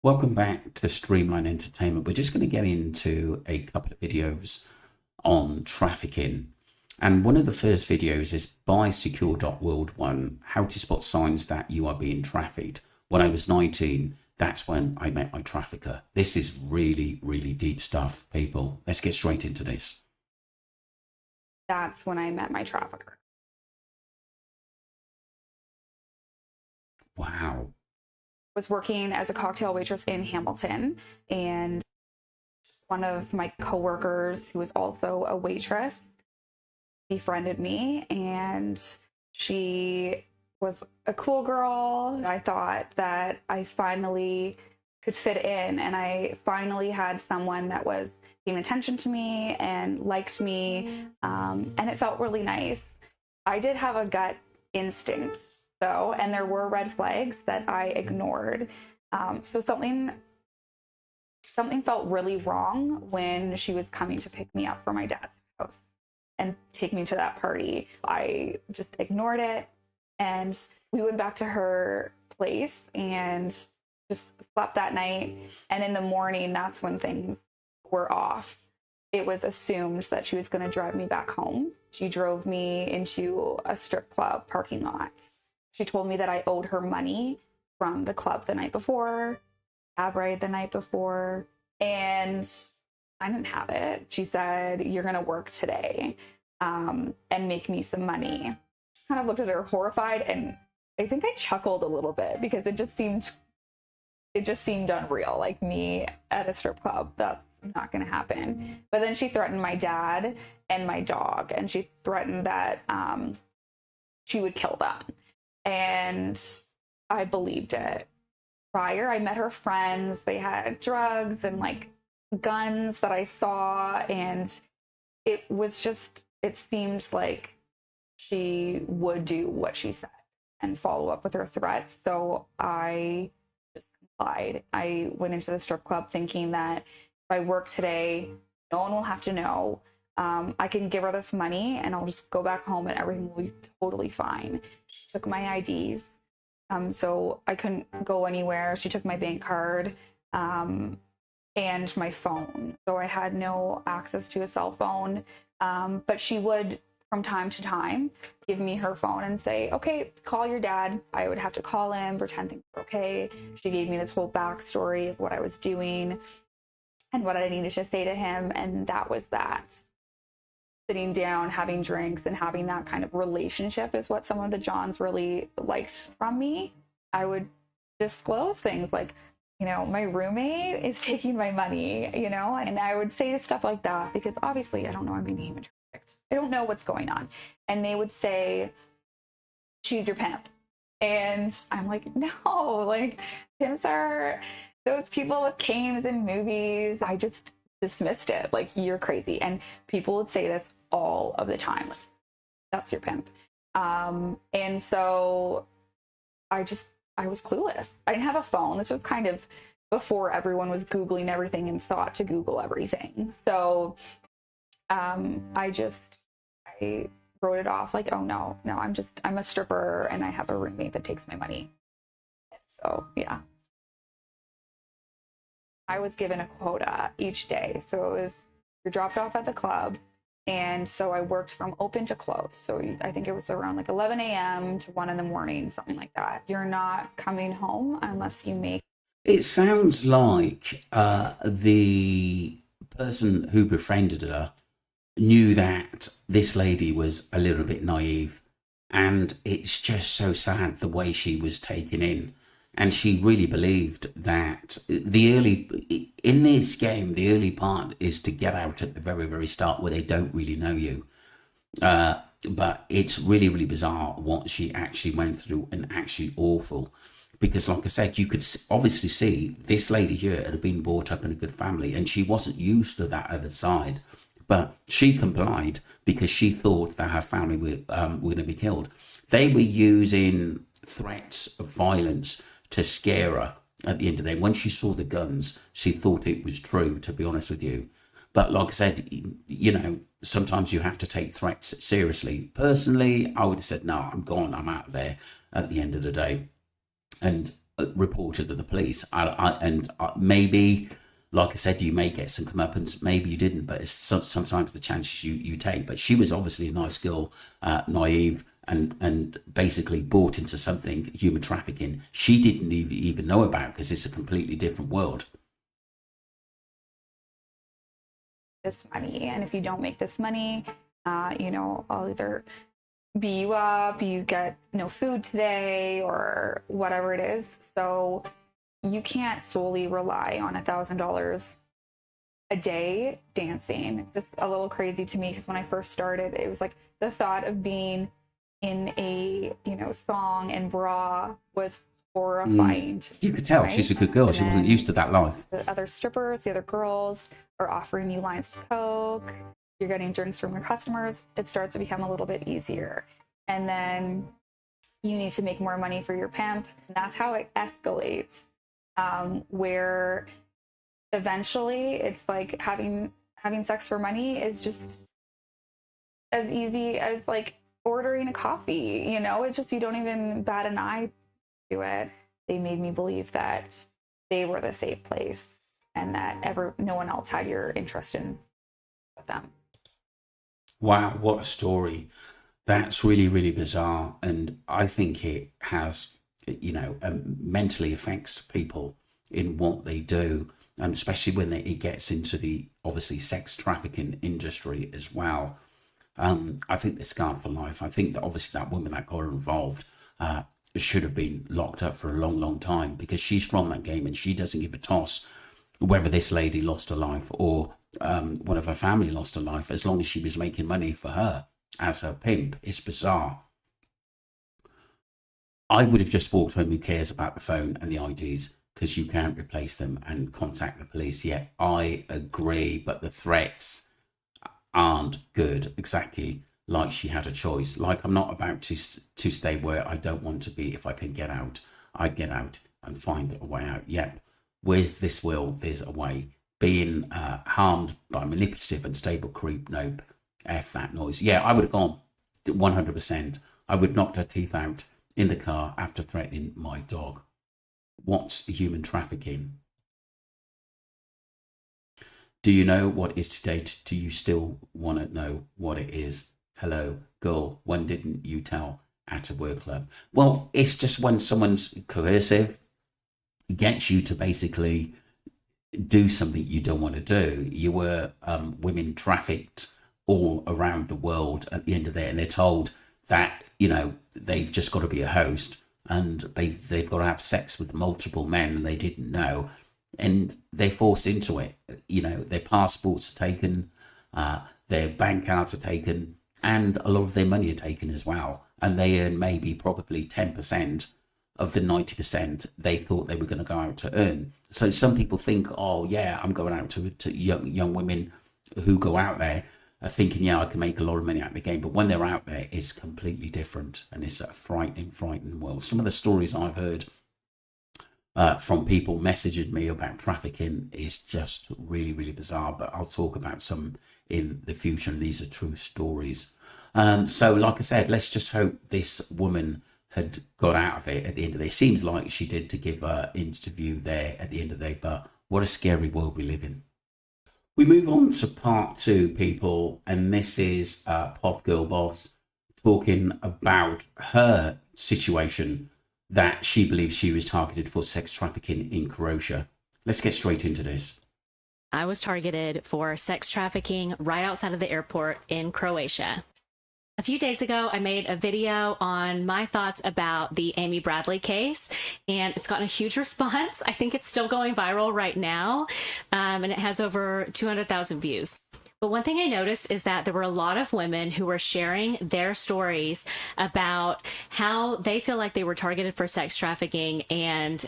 Welcome back to Streamline Entertainment. We're just going to get into a couple of videos on trafficking. And one of the first videos is by Secure.World One, how to spot signs that you are being trafficked. When I was 19, that's when I met my trafficker. This is really, really deep stuff, people. Let's get straight into this. That's when I met my trafficker. Wow. Was working as a cocktail waitress in Hamilton, and one of my coworkers, who was also a waitress, befriended me, and she was a cool girl. I thought that I finally could fit in, and I finally had someone that was paying attention to me and liked me, and it felt really nice. I did have a gut instinct, though, and there were red flags that I ignored. So something felt really wrong when she was coming to pick me up from my dad's house and take me to that party. I just ignored it, and we went back to her place and just slept that night. And in the morning, that's when things were off. It was assumed that she was going to drive me back home. She drove me into a strip club parking lot. She told me that I owed her money from the club the night before, cab ride the night before, and I didn't have it. She said, "You're going to work today and make me some money." Just kind of looked at her horrified, and I think I chuckled a little bit because it just seemed unreal. Like, me at a strip club, that's not going to happen. But then she threatened my dad and my dog, and she threatened that she would kill them. And I believed it. Prior, I met her friends. They had drugs and like guns that I saw, and it seemed like she would do what she said and follow up with her threats. So I just complied. I went into the strip club thinking that if I work today, no one will have to know. I can give her this money and I'll just go back home and everything will be totally fine. She took my IDs, so I couldn't go anywhere. She took my bank card and my phone. So I had no access to a cell phone, but she would, from time to time, give me her phone and say, "Okay, call your dad." I would have to call him, pretend things were okay. She gave me this whole backstory of what I was doing and what I needed to say to him, and that was that. Sitting down, having drinks, and having that kind of relationship is what some of the Johns really liked from me. I would disclose things like, my roommate is taking my money, and I would say stuff like that because obviously I don't know I'm being human trafficked. I don't know what's going on. And they would say, "She's your pimp." And I'm like, no, like, pimps are those people with canes in movies. I just dismissed it. Like, you're crazy. And people would say this all of the time. Like, "That's your pimp." And so I was clueless. I didn't have a phone. This was kind of before everyone was Googling everything and thought to Google everything. So I wrote it off like, "Oh no, I'm a stripper and I have a roommate that takes my money." So yeah. I was given a quota each day. So you're dropped off at the club. And so I worked from open to close. So I think it was around like 11 a.m. to 1 in the morning, something like that. You're not coming home unless you make. It sounds like the person who befriended her knew that this lady was a little bit naive, and it's just so sad the way she was taken in. And she really believed that in this game, the early part is to get out at the very, very start where they don't really know you. But it's really, really bizarre what she actually went through, and actually awful. Because like I said, you could obviously see this lady here had been brought up in a good family and she wasn't used to that other side. But she complied because she thought that her family were going to be killed. They were using threats of violence to scare her at the end of the day. When she saw the guns, she thought it was true, to be honest with you. But like I said, sometimes you have to take threats seriously. Personally, I would have said, "No, I'm gone. I'm out of there," at the end of the day. And reported to the police. Maybe, like I said, you may get some comeuppance. Maybe you didn't, but it's sometimes the chances you take. But she was obviously a nice girl, naive, and basically bought into something, human trafficking, she didn't even know about, because it's a completely different world. This money, and if you don't make this money, I'll either beat you up, you get no food today, or whatever it is. So you can't solely rely on $1,000 a day dancing. It's just a little crazy to me, because when I first started, it was like the thought of being in a thong and bra was horrifying. You could tell, right? She's a good girl. She wasn't used to that life. The other strippers, the other girls are offering you lines of coke. You're getting drinks from your customers. It starts to become a little bit easier. And then you need to make more money for your pimp. And that's how it escalates, where eventually it's like having sex for money is just as easy as like ordering a coffee. It's just, you don't even bat an eye to it. They made me believe that they were the safe place, and that no one else had your interest in them. Wow, what a story. That's really, really bizarre. And I think it has, mentally affects people in what they do, and especially when it gets into the, obviously, sex trafficking industry as well. I think they're scarred for life. I think that obviously that woman that got her involved should have been locked up for a long, long time, because she's from that game and she doesn't give a toss whether this lady lost her life or one of her family lost her life, as long as she was making money for her as her pimp. It's bizarre. I would have just walked home. Who cares about the phone and the IDs? Because you can't replace them, and contact the police. Yeah, I agree, but the threats aren't good. Exactly like she had a choice. Like, I'm not about to stay where I don't want to be. If I can get out, I get out and find a way out. Yep. Where's this will? There's a way. Being harmed by manipulative and stable creep. Nope. F that noise. Yeah, I would have gone 100%. I would knock her teeth out in the car after threatening my dog. What's human trafficking? Do you know what is to date? Do you still want to know what it is? Hello, girl. When didn't you tell at a work club? Well, it's just when someone's coercive, gets you to basically do something you don't want to do. You were women trafficked all around the world at the end of the day, and they're told that, they've just got to be a host, and they've got to have sex with multiple men, and they didn't know. And they're forced into it. Their passports are taken, their bank cards are taken, and a lot of their money are taken as well. And they earn maybe probably 10% of the 90% they thought they were going to go out to earn. So some people think, oh yeah, I'm going out to young women who go out there are thinking, yeah, I can make a lot of money out of the game. But when they're out there, it's completely different. And it's a frightening world. Some of the stories I've heard from people messaging me about trafficking is just really, really bizarre. But I'll talk about some in the future, and these are true stories. So like I said, let's just hope this woman had got out of it at the end of the day. Seems like she did, to give her interview there at the end of the day. But what a scary world we live in. We move on to part 2, people, and this is Pop Girl Boss talking about her situation, that she believes she was targeted for sex trafficking in Croatia. Let's get straight into this. I was targeted for sex trafficking right outside of the airport in Croatia. A few days ago, I made a video on my thoughts about the Amy Bradley case, and it's gotten a huge response. I think it's still going viral right now, and it has over 200,000 views. But one thing I noticed is that there were a lot of women who were sharing their stories about how they feel like they were targeted for sex trafficking, and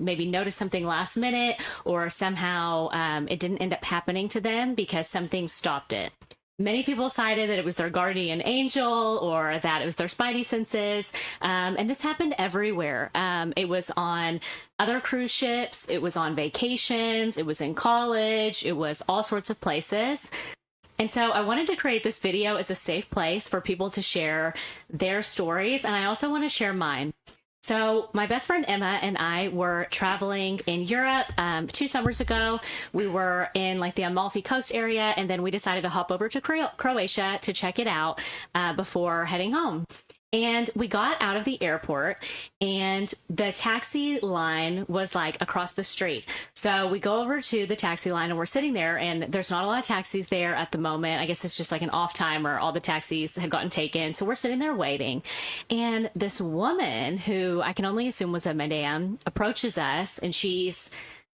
maybe noticed something last minute, or somehow it didn't end up happening to them because something stopped it. Many people cited that it was their guardian angel, or that it was their spidey senses. And this happened everywhere. It was on other cruise ships. It was on vacations. It was in college. It was all sorts of places. And so I wanted to create this video as a safe place for people to share their stories. And I also want to share mine. So, my best friend Emma and I were traveling in Europe 2 summers ago. We were in like the Amalfi Coast area, and then we decided to hop over to Croatia to check it out before heading home. And we got out of the airport, and the taxi line was like across the street. So we go over to the taxi line, and we're sitting there, and there's not a lot of taxis there at the moment. I guess it's just like an off time, or all the taxis had gotten taken. So we're sitting there waiting. And this woman, who I can only assume was a madame, approaches us, and she's,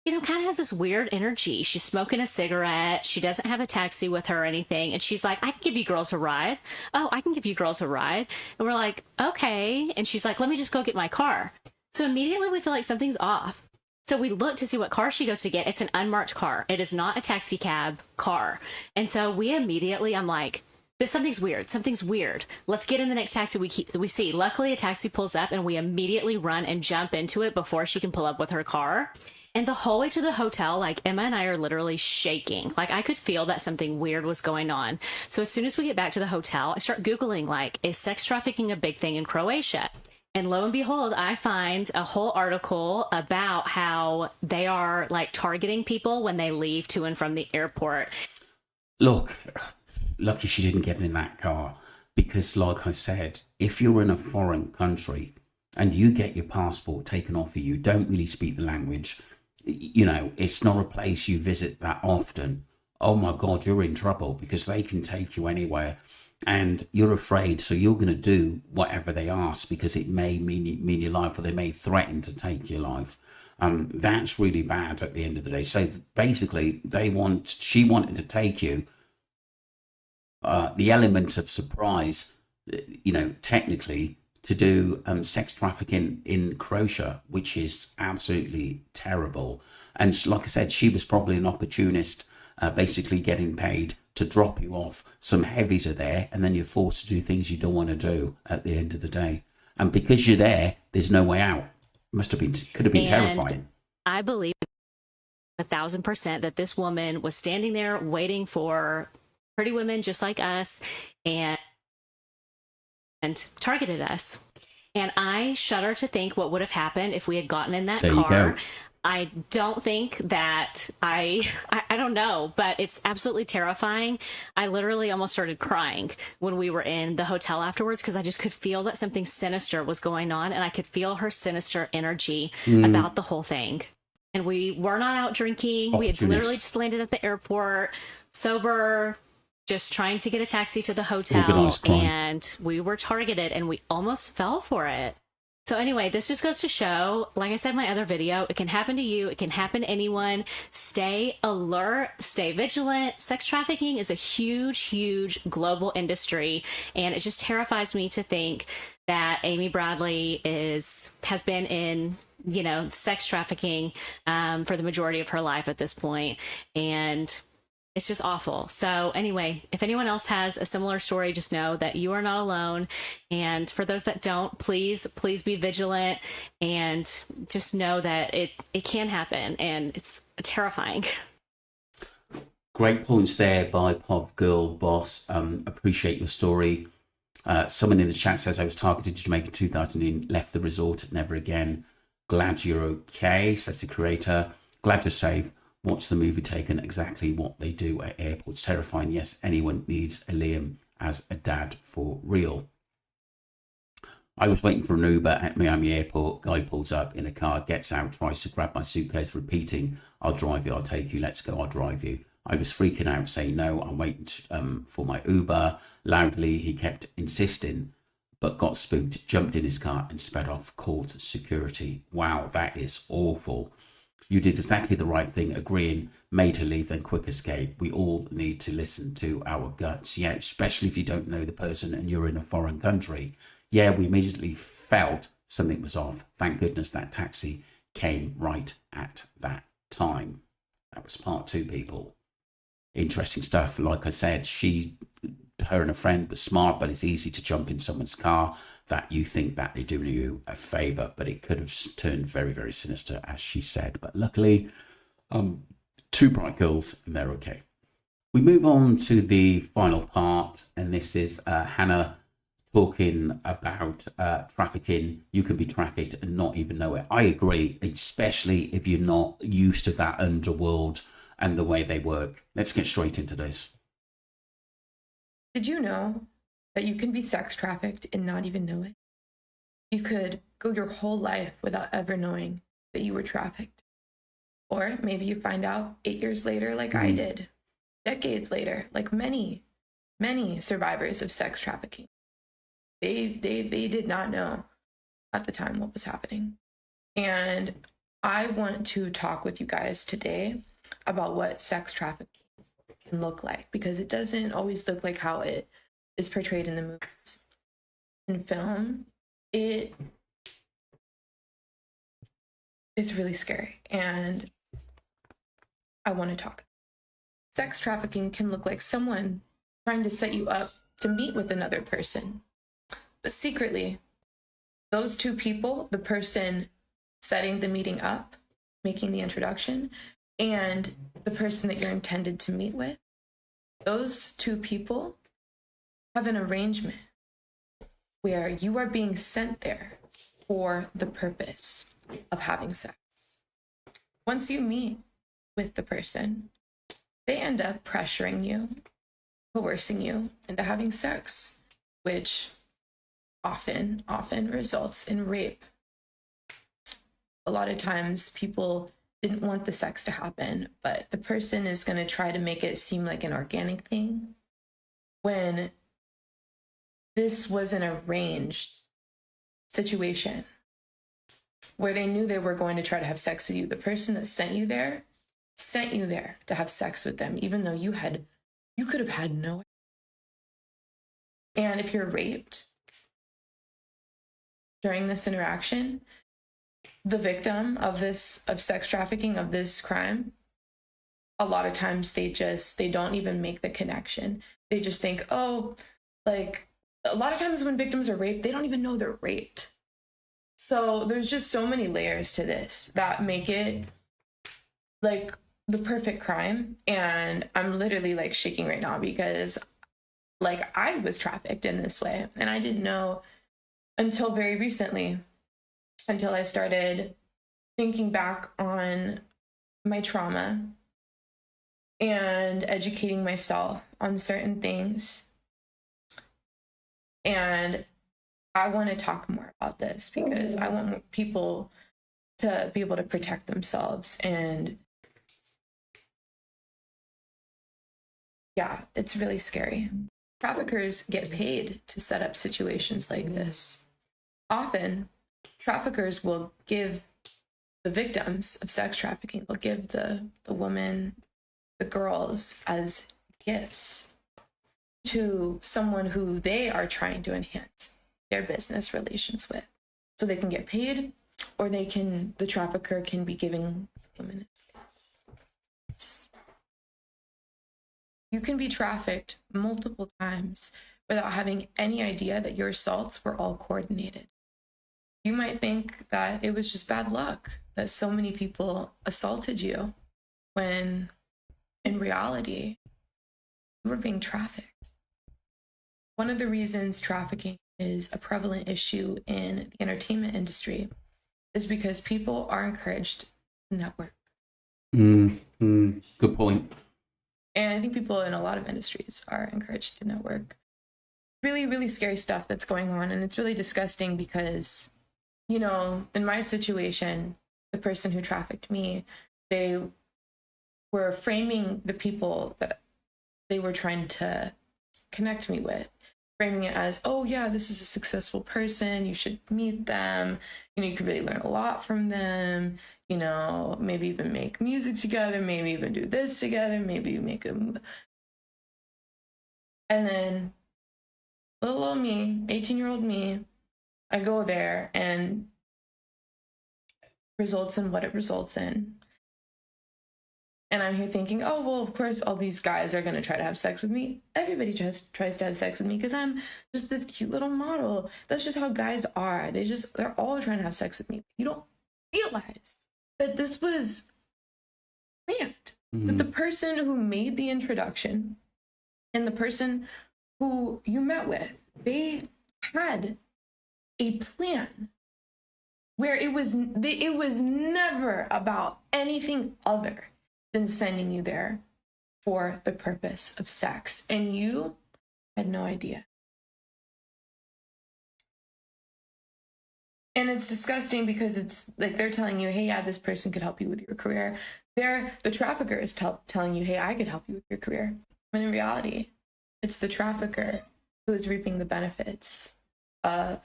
kind of has this weird energy. She's smoking a cigarette. She doesn't have a taxi with her or anything. And she's like, I can give you girls a ride. Oh, I can give you girls a ride. And we're like, okay. And she's like, let me just go get my car. So immediately we feel like something's off. So we look to see what car she goes to get. It's an unmarked car. It is not a taxi cab car. And so we immediately, I'm like, something's weird. Something's weird. Let's get in the next taxi we see. Luckily, a taxi pulls up, and we immediately run and jump into it before she can pull up with her car. And the whole way to the hotel, like, Emma and I are literally shaking. Like, I could feel that something weird was going on. So as soon as we get back to the hotel, I start Googling, like, is sex trafficking a big thing in Croatia? And lo and behold, I find a whole article about how they are, like, targeting people when they leave to and from the airport. Look, lucky she didn't get in that car, because like I said, if you're in a foreign country and you get your passport taken off of you, don't really speak the language, it's not a place you visit that often. Oh my God, you're in trouble, because they can take you anywhere, and you're afraid. So you're going to do whatever they ask, because it may mean your life, or they may threaten to take your life. That's really bad at the end of the day. So basically, she wanted to take you. The element of surprise, technically, to do sex trafficking in Croatia, which is absolutely terrible. And like I said, she was probably an opportunist, basically getting paid to drop you off. Some heavies are there, and then you're forced to do things you don't want to do at the end of the day. And because you're there, there's no way out. Could have been terrifying. I believe 1,000% that this woman was standing there waiting for pretty women just like us, and targeted us. And I shudder to think what would have happened if we had gotten in that car. I don't think that I don't know, but it's absolutely terrifying. I literally almost started crying when we were in the hotel afterwards, because I just could feel that something sinister was going on, and I could feel her sinister energy about the whole thing. And we were not out drinking. We had literally just landed at the airport, sober, just trying to get a taxi to the hotel, and we were targeted, and we almost fell for it. So anyway, this just goes to show, like I said in my other video, it can happen to you. It can happen to anyone. Stay alert, stay vigilant. Sex trafficking is a huge, huge global industry, and it just terrifies me to think that Amy Bradley has been in, sex trafficking for the majority of her life at this point. And it's just awful. So anyway, if anyone else has a similar story, just know that you are not alone. And for those that don't, please be vigilant, and just know that it can happen, and it's terrifying. Great points there by Pop Girl Boss. Appreciate your story. Someone in the chat says, I was targeted in Jamaica in 2000, left the resort, never again. Glad you're okay, says the creator. Glad you're safe. Watch the movie Taken, exactly what they do at airports. Terrifying. Yes, anyone needs a Liam as a dad for real. I was waiting for an Uber at Miami Airport. Guy pulls up in a car, gets out, tries to grab my suitcase, repeating, I'll drive you, I'll take you, let's go, I'll drive you. I was freaking out, saying, no, I'm waiting for my Uber. Loudly, he kept insisting, but got spooked, jumped in his car and sped off, called security. Wow, that is awful. You did exactly the right thing, agreeing, made her leave, then quick escape. We all need to listen to our guts. Yeah, especially if you don't know the person and you're in a foreign country. Yeah, we immediately felt something was off. Thank goodness that taxi came right at that time. That was part 2, people. Interesting stuff. Like I said, her and a friend were smart, but it's easy to jump in someone's car that you think that they're doing you a favor, but it could have turned very, very sinister, as she said. But luckily, 2 bright girls, and they're okay. We move on to the final part, and this is Hannah talking about trafficking. You can be trafficked and not even know it. I agree, especially if you're not used to that underworld and the way they work. Let's get straight into this. Did you know that you can be sex trafficked and not even know it? You could go your whole life without ever knowing that you were trafficked. Or maybe you find out 8 years later, like I did, decades later, like many survivors of sex trafficking. They did not know at the time what was happening. And I want to talk with you guys today about what sex trafficking can look like, because it doesn't always look like how it is portrayed in the movies. In film, it's really scary, and I want to talk. Sex trafficking can look like someone trying to set you up to meet with another person, but secretly, those two people, the person setting the meeting up, making the introduction, and the person that you're intended to meet with, those two people have an arrangement where you are being sent there for the purpose of having sex. Once you meet with the person, they end up pressuring you, coercing you into having sex, which often results in rape. A lot of times people didn't want the sex to happen, but the person is going to try to make it seem like an organic thing when this was an arranged situation where they knew they were going to try to have sex with you. The person that sent you there to have sex with them, even though you could have had no. And if you're raped during this interaction, the victim of sex trafficking, of this crime, a lot of times they don't even make the connection. They just think, oh, like, a lot of times when victims are raped, they don't even know they're raped. So there's just so many layers to this that make it like the perfect crime. And I'm literally like shaking right now because like I was trafficked in this way, and I didn't know until very recently, until I started thinking back on my trauma and educating myself on certain things. And I want to talk more about this because I want people to be able to protect themselves. And yeah, it's really scary. Traffickers get paid to set up situations like this. Often, traffickers will give the victims of sex trafficking, they'll give the women, the girls, as gifts to someone who they are trying to enhance their business relations with. So they can get paid, or the trafficker can be giving women gifts. You can be trafficked multiple times without having any idea that your assaults were all coordinated. You might think that it was just bad luck that so many people assaulted you, when in reality, you were being trafficked. One of the reasons trafficking is a prevalent issue in the entertainment industry is because people are encouraged to network. Good point. And I think people in a lot of industries are encouraged to network. Really, really scary stuff that's going on. And it's really disgusting because, you know, in my situation, the person who trafficked me, they were framing the people that they were trying to connect me with, framing it as, oh yeah, this is a successful person, you should meet them, you know, you could really learn a lot from them, you know, maybe even make music together, maybe even do this together, maybe make a... And then little old me, 18-year-old me, I go there and results in what it results in. And I'm here thinking, oh, well, of course, all these guys are going to try to have sex with me. Everybody tries to have sex with me because I'm just this cute little model. That's just how guys are. They're all trying to have sex with me. You don't realize that this was planned. That the person who made the introduction and the person who you met with, they had a plan where it was never about anything other than sending you there for the purpose of sex, and you had no idea. And it's disgusting because it's like they're telling you, hey, yeah, this person could help you with your career. The trafficker is telling you, hey, I could help you with your career. When in reality, it's the trafficker who is reaping the benefits of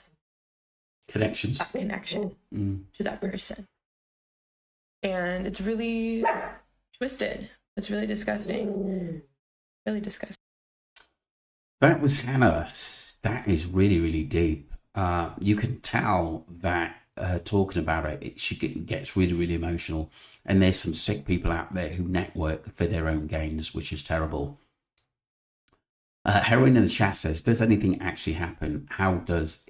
Connections. that connection to that person. And it's really twisted. It's really disgusting. Really disgusting. That was Hannah. That is really, really deep. You can tell that talking about it, she gets really, really emotional. And there's some sick people out there who network for their own gains, which is terrible. Heroine in the chat says, does anything actually happen? How it does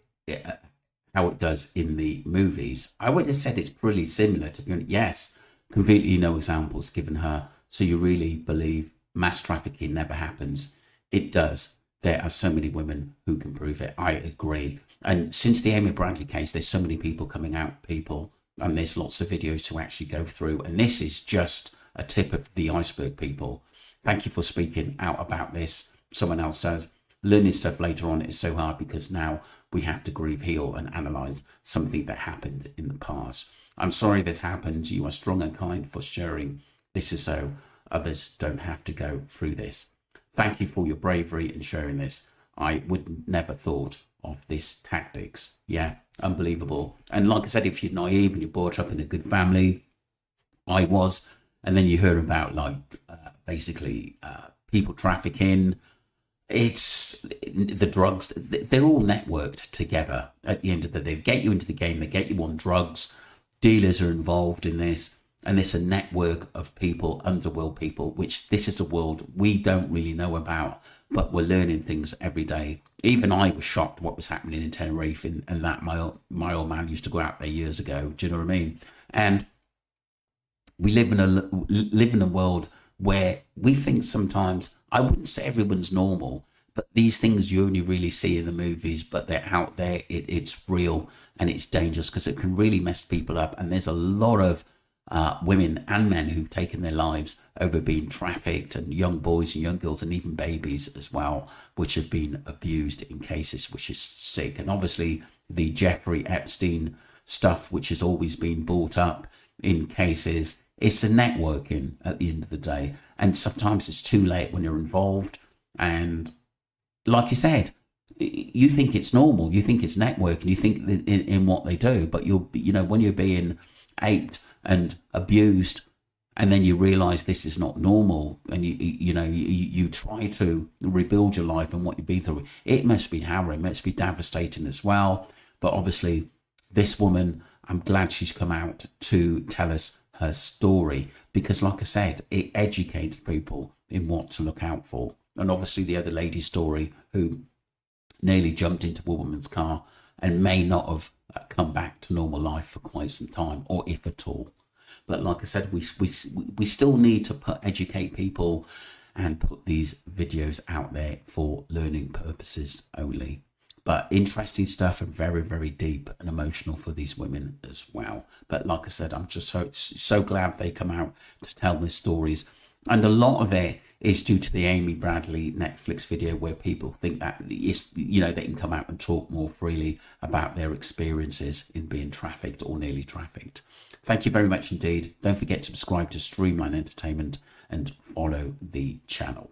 in the movies? I would have said it's pretty similar, to be honest. Yes, completely no examples given her. So you really believe mass trafficking never happens? It does. There are so many women who can prove it. I agree. And since the Amy Bradley case, there's so many people coming out, and there's lots of videos to actually go through. And this is just a tip of the iceberg, people. Thank you for speaking out about this. Someone else says, learning stuff later on is so hard because now we have to grieve, heal, and analyze something that happened in the past. I'm sorry this happened. You are strong and kind for sharing. This is so others don't have to go through this. Thank you for your bravery in sharing this. I would never thought of this tactics. Yeah, unbelievable. And like I said, if you're naive and you're brought up in a good family, I was, and then you hear about basically people trafficking. It's the drugs. They're all networked together at the end of the day. They get you into the game. They get you on drugs. Dealers are involved in this. And it's a network of people, underworld people, which this is a world we don't really know about, but we're learning things every day. Even I was shocked what was happening in Tenerife, and that my old man used to go out there years ago. Do you know what I mean? And we live in a world where we think sometimes, I wouldn't say everyone's normal, but these things you only really see in the movies, but they're out there. It's real and it's dangerous because it can really mess people up. And there's a lot of women and men who've taken their lives over being trafficked, and young boys and young girls and even babies as well, which have been abused in cases, which is sick. And obviously the Jeffrey Epstein stuff, which has always been brought up in cases, it's a networking at the end of the day. And sometimes it's too late when you're involved. And like you said, you think it's normal, you think it's networking, you think in what they do, but when you're being aped and abused, and then you realize this is not normal, and you try to rebuild your life and what you've been through, it must be harrowing, it must be devastating as well. But obviously this woman, I'm glad she's come out to tell us her story, because like I said, it educated people in what to look out for. And obviously the other lady's story, who nearly jumped into a woman's car and may not have come back to normal life for quite some time, or if at all. But like I said, we still need to educate people and put these videos out there for learning purposes only. But interesting stuff, and very, very deep and emotional for these women as well. But like I said, I'm just so glad they come out to tell their stories. And a lot of it is due to the Amy Bradley Netflix video, where people think that they can come out and talk more freely about their experiences in being trafficked or nearly trafficked. Thank you very much indeed. Don't forget to subscribe to Streamline Entertainment and follow the channel.